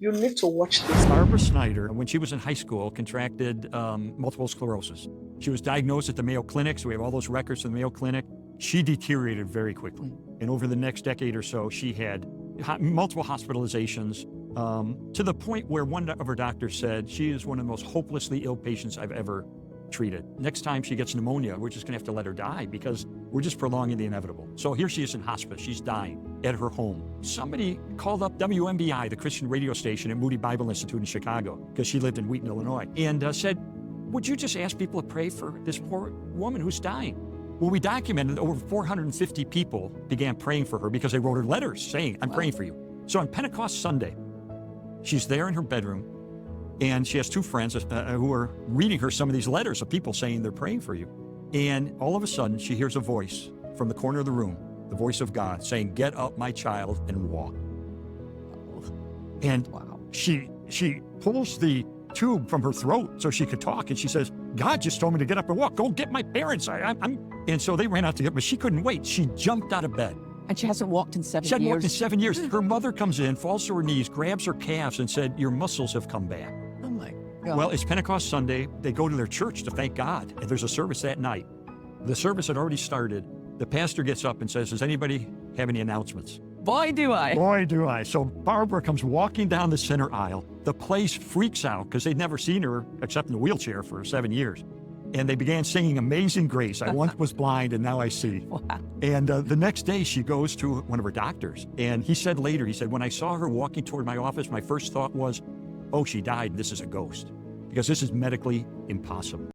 You need to watch this. Barbara Snyder, when she was in high school, contracted multiple sclerosis. She was diagnosed at the Mayo Clinic, so we have all those records from the Mayo Clinic. She deteriorated very quickly. And over the next decade or so, she had multiple hospitalizations to the point where one of her doctors said, she is one of the most hopelessly ill patients I've ever treated. Next time she gets pneumonia, we're just gonna have to let her die because we're just prolonging the inevitable. So here she is in hospice, she's dying at her home. Somebody called up WMBI, the Christian radio station at Moody Bible Institute in Chicago, because she lived in Wheaton, Illinois, and said, would you just ask people to pray for this poor woman who's dying? Well, we documented that over 450 people began praying for her because they wrote her letters saying, I'm praying for you. So on Pentecost Sunday, she's there in her bedroom, and she has two friends who are reading her some of these letters of people saying they're praying for you. And all of a sudden, she hears a voice from the corner of the room, the voice of God, saying, get up, my child, and walk. And she pulls the tube from her throat so she could talk, and she says, God just told me to get up and walk. Go get my parents. And so they ran out to get, but she couldn't wait. She jumped out of bed. And she hasn't walked in 7 years? She hadn't walked in 7 years. Her mother comes in, falls to her knees, grabs her calves, and said, your muscles have come back. Oh my God. Well, it's Pentecost Sunday. They go to their church to thank God, and there's a service that night. The service had already started. The pastor gets up and says, does anybody have any announcements? Boy, do I. Boy, do I. So Barbara comes walking down the center aisle. The place freaks out because they'd never seen her except in a wheelchair for 7 years. And they began singing Amazing Grace. I once was blind and now I see. Wow. And the next day she goes to one of her doctors. And he said later, he said, when I saw her walking toward my office, my first thought was, oh, she died. This is a ghost. Because this is medically impossible.